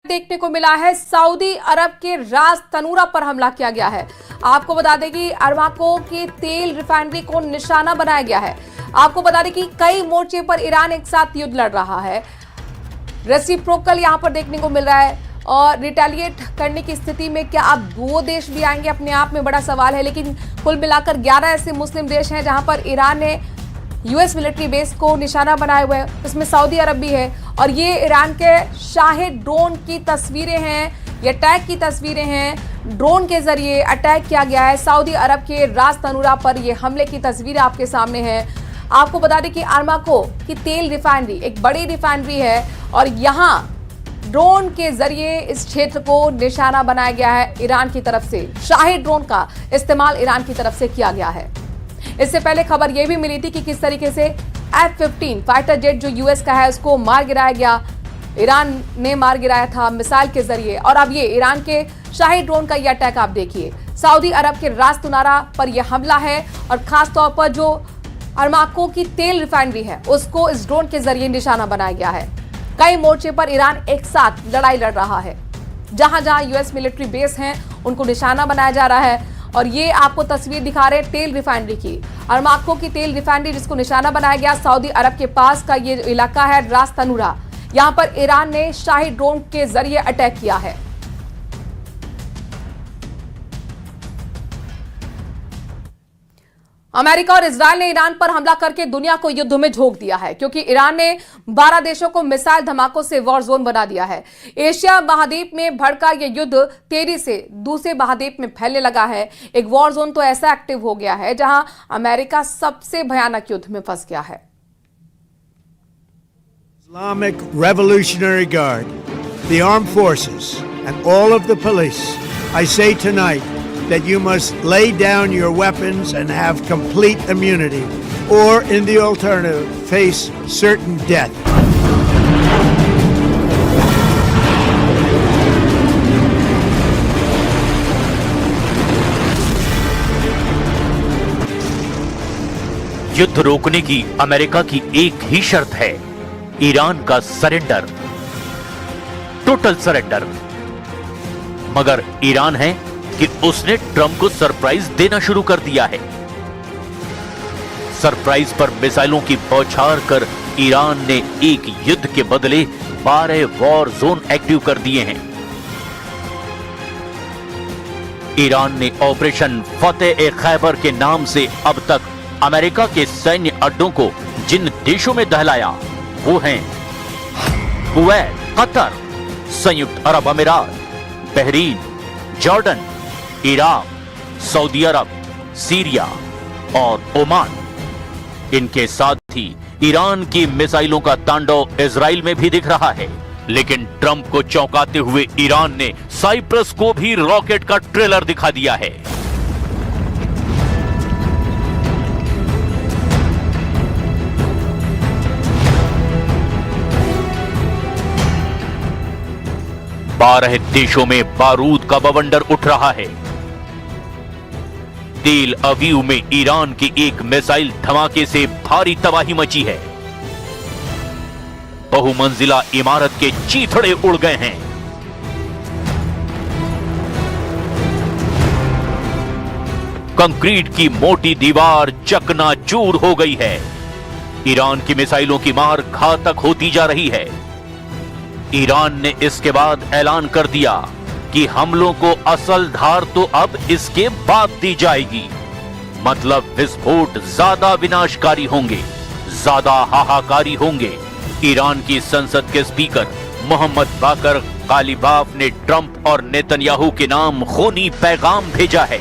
देखने को मिला है सऊदी अरब के रास तनूरा पर हमला किया गया है। आपको बता दें कि अरामको की तेल रिफाइनरी को निशाना बनाया गया है। आपको बता दें कि कई मोर्चे पर ईरान एक साथ युद्ध लड़ रहा है। रेसिप्रोकल यहां पर देखने को मिल रहा है और रिटेलिएट करने की स्थिति में क्या अब वो देश भी आएंगे, अपने आप में बड़ा सवाल है। लेकिन कुल मिलाकर 11 ऐसे मुस्लिम देश हैं जहां पर ईरान ने यूएस मिलिट्री बेस को निशाना बनाए हुए है, उसमें सऊदी अरब भी है। और ये ईरान के शाहिद ड्रोन की तस्वीरें हैं, ये अटैक की तस्वीरें हैं। ड्रोन के जरिए अटैक किया गया है सऊदी अरब के रास तनूरा पर। ये हमले की तस्वीरें आपके सामने हैं। आपको बता दें कि अरामको की तेल रिफाइनरी एक बड़ी रिफाइनरी है और यहाँ ड्रोन के जरिए इस क्षेत्र को निशाना बनाया गया है ईरान की तरफ से। शाहिद ड्रोन का इस्तेमाल ईरान की तरफ से किया गया है। इससे पहले खबर यह भी मिली थी कि किस तरीके से F-15 फाइटर जेट जो यूएस का है उसको मार गिराया गया। ईरान ने मार गिराया था मिसाइल के जरिए। और अब ये ईरान के शाही ड्रोन का ये अटैक आप देखिए। सऊदी अरब के रास तनूरा पर यह हमला है और खास तौर पर जो अरामको की तेल रिफाइनरी है उसको इस ड्रोन के जरिए निशाना बनाया गया है। कई मोर्चे पर ईरान एक साथ लड़ाई लड़ रहा है। जहां जहां यूएस मिलिट्री बेस हैं उनको निशाना बनाया जा रहा है। और ये आपको तस्वीर दिखा रहे हैं तेल रिफाइनरी की, अरामको की तेल रिफाइनरी जिसको निशाना बनाया गया। सऊदी अरब के पास का ये इलाका है रास तनूरा। यहां पर ईरान ने शाही ड्रोन के जरिए अटैक किया है। अमेरिका और इजरायल ने ईरान पर हमला करके दुनिया को युद्ध में झोंक दिया है, क्योंकि ईरान ने 12 देशों को मिसाइल धमाकों से वॉर जोन बना दिया है। एशिया महाद्वीप में भड़का यह युद्ध तेजी से दूसरे महाद्वीप में फैलने लगा है। एक वॉर जोन तो ऐसा एक्टिव हो गया है जहां अमेरिका सबसे भयानक युद्ध में फंस गया है। Islamic Revolutionary Guard, the armed forces, and all of the police, I say tonight that you must lay down your weapons and have complete immunity, or in the alternative, face certain death. युद्ध रोकने की America की एक ही शर्त है, Iran का surrender, total surrender. मगर Iran है कि उसने ट्रंप को सरप्राइज देना शुरू कर दिया है। सरप्राइज पर मिसाइलों की बौछार कर ईरान ने एक युद्ध के बदले 12 वॉर जोन एक्टिव कर दिए हैं। ईरान ने ऑपरेशन फतेह-ए-खैबर के नाम से अब तक अमेरिका के सैन्य अड्डों को जिन देशों में दहलाया वो हैं कुवैत, कतर, संयुक्त अरब अमीरात, बहरीन, जॉर्डन, इराक, सऊदी अरब, सीरिया और ओमान। इनके साथ ही ईरान की मिसाइलों का तांडव इजराइल में भी दिख रहा है। लेकिन ट्रंप को चौंकाते हुए ईरान ने साइप्रस को भी रॉकेट का ट्रेलर दिखा दिया है। बारह देशों में बारूद का बवंडर उठ रहा है। तेल अवीव में ईरान की एक मिसाइल धमाके से भारी तबाही मची है। बहुमंजिला इमारत के चीथड़े उड़ गए हैं। कंक्रीट की मोटी दीवार चकनाचूर हो गई है। ईरान की मिसाइलों की मार घातक होती जा रही है। ईरान ने इसके बाद ऐलान कर दिया कि हमलों को असल धार तो अब इसके बाद दी जाएगी। मतलब विस्फोट ज्यादा विनाशकारी होंगे, ज्यादा हाहाकारी होंगे। ईरान की संसद के स्पीकर मोहम्मद बाकर गालिबाफ ने ट्रंप और नेतन्याहू के नाम खूनी पैगाम भेजा है।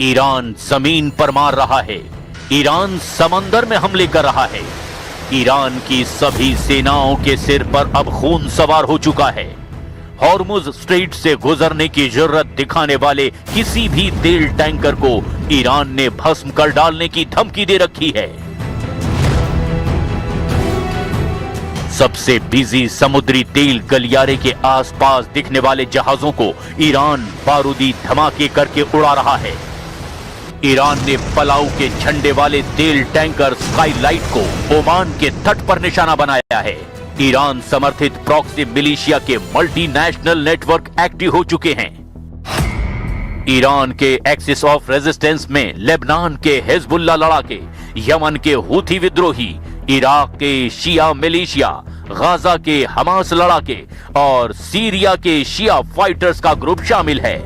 ईरान जमीन पर मार रहा है, ईरान समंदर में हमले कर रहा है। ईरान की सभी सेनाओं के सिर पर अब खून सवार हो चुका है। हॉर्मुज स्ट्रेट से गुजरने की जरूरत दिखाने वाले किसी भी तेल टैंकर को ईरान ने भस्म कर डालने की धमकी दे रखी है। सबसे बिजी समुद्री तेल गलियारे के आसपास दिखने वाले जहाजों को ईरान बारूदी धमाके करके उड़ा रहा है। ईरान ने पलाऊ के झंडे वाले तेल टैंकर स्काईलाइट को ओमान के तट पर निशाना बनाया है। ईरान समर्थित प्रॉक्सी मिलिशिया के मल्टीनेशनल नेटवर्क एक्टिव हो चुके हैं। ईरान के एक्सिस ऑफ रेजिस्टेंस में लेबनान के हिजबुल्लाह लड़ाके, यमन के हूथी विद्रोही, इराक के शिया मिलिशिया, गाजा के हमास लड़ाके और सीरिया के शिया फाइटर्स का ग्रुप शामिल है।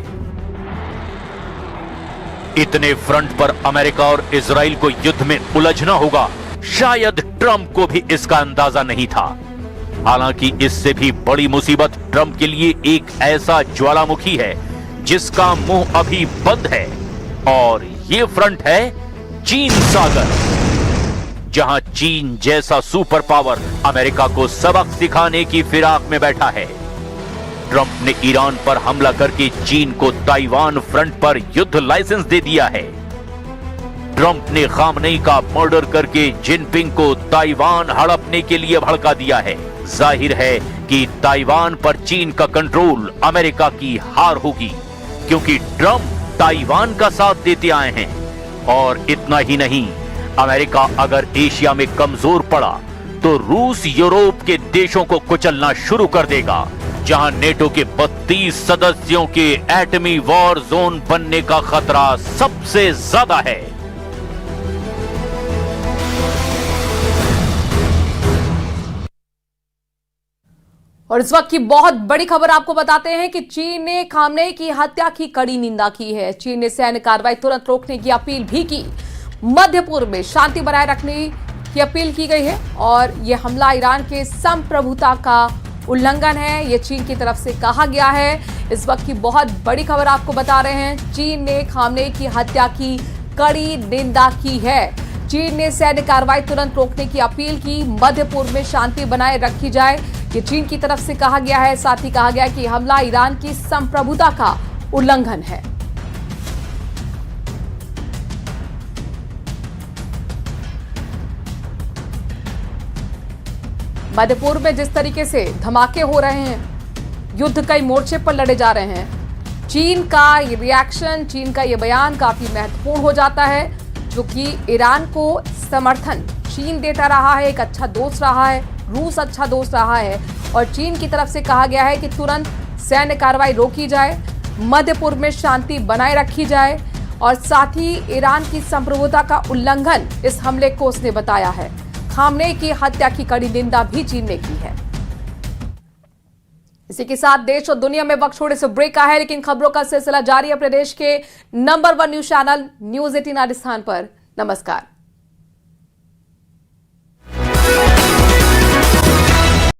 इतने फ्रंट पर अमेरिका और इजराइल को युद्ध में उलझना होगा, शायद ट्रंप को भी इसका अंदाजा नहीं था। हालांकि इससे भी बड़ी मुसीबत ट्रंप के लिए एक ऐसा ज्वालामुखी है जिसका मुंह अभी बंद है, और ये फ्रंट है चीन सागर, जहां चीन जैसा सुपर पावर अमेरिका को सबक सिखाने की फिराक में बैठा है। ट्रंप ने ईरान पर हमला करके चीन को ताइवान फ्रंट पर युद्ध लाइसेंस दे दिया है। ट्रंप ने खामनेई का मर्डर करके जिनपिंग को ताइवान हड़पने के लिए भड़का दिया है। जाहिर है कि ताइवान पर चीन का कंट्रोल अमेरिका की हार होगी, क्योंकि ट्रंप ताइवान का साथ देते आए हैं। और इतना ही नहीं, अमेरिका अगर एशिया में कमजोर पड़ा तो रूस यूरोप के देशों को कुचलना शुरू कर देगा, जहां नेटो के 32 सदस्यों के एटमी वॉर जोन बनने का खतरा सबसे ज्यादा है। और इस वक्त की बहुत बड़ी खबर आपको बताते हैं कि चीन ने खामनेई की हत्या की कड़ी निंदा की है। चीन ने सैन्य कार्रवाई तुरंत रोकने की अपील भी की। मध्य पूर्व में शांति बनाए रखने की अपील की गई है और यह हमला ईरान के संप्रभुता का उल्लंघन है, यह चीन की तरफ से कहा गया है। इस वक्त की बहुत बड़ी खबर आपको बता रहे हैं, चीन ने खामनेई की हत्या की कड़ी निंदा की है। चीन ने सैन्य कार्रवाई तुरंत रोकने की अपील की, मध्य पूर्व में शांति बनाए रखी जाए, ये चीन की तरफ से कहा गया है। साथ ही कहा गया कि हमला ईरान की संप्रभुता का उल्लंघन है। मध्य पूर्व में जिस तरीके से धमाके हो रहे हैं, युद्ध कई मोर्चे पर लड़े जा रहे हैं, चीन का ये रिएक्शन, चीन का ये बयान काफी महत्वपूर्ण हो जाता है, जो कि ईरान को समर्थन चीन देता रहा है, एक अच्छा दोस्त रहा है, रूस अच्छा दोस्त रहा है, और चीन की तरफ से कहा गया है कि तुरंत सैन्य कार्रवाई रोकी जाए, मध्य पूर्व में शांति बनाए रखी जाए, और साथ ही ईरान की संप्रभुता का उल्लंघन इस हमले को उसने बताया है। खामनेई की हत्या की कड़ी निंदा भी चीन ने की है। इसी के साथ देश और दुनिया में वक्त छोड़े से ब्रेक का है, लेकिन खबरों का सिलसिला जारी है अपने देश के number 1 news channel news 18 Rajasthan पर। नमस्कार।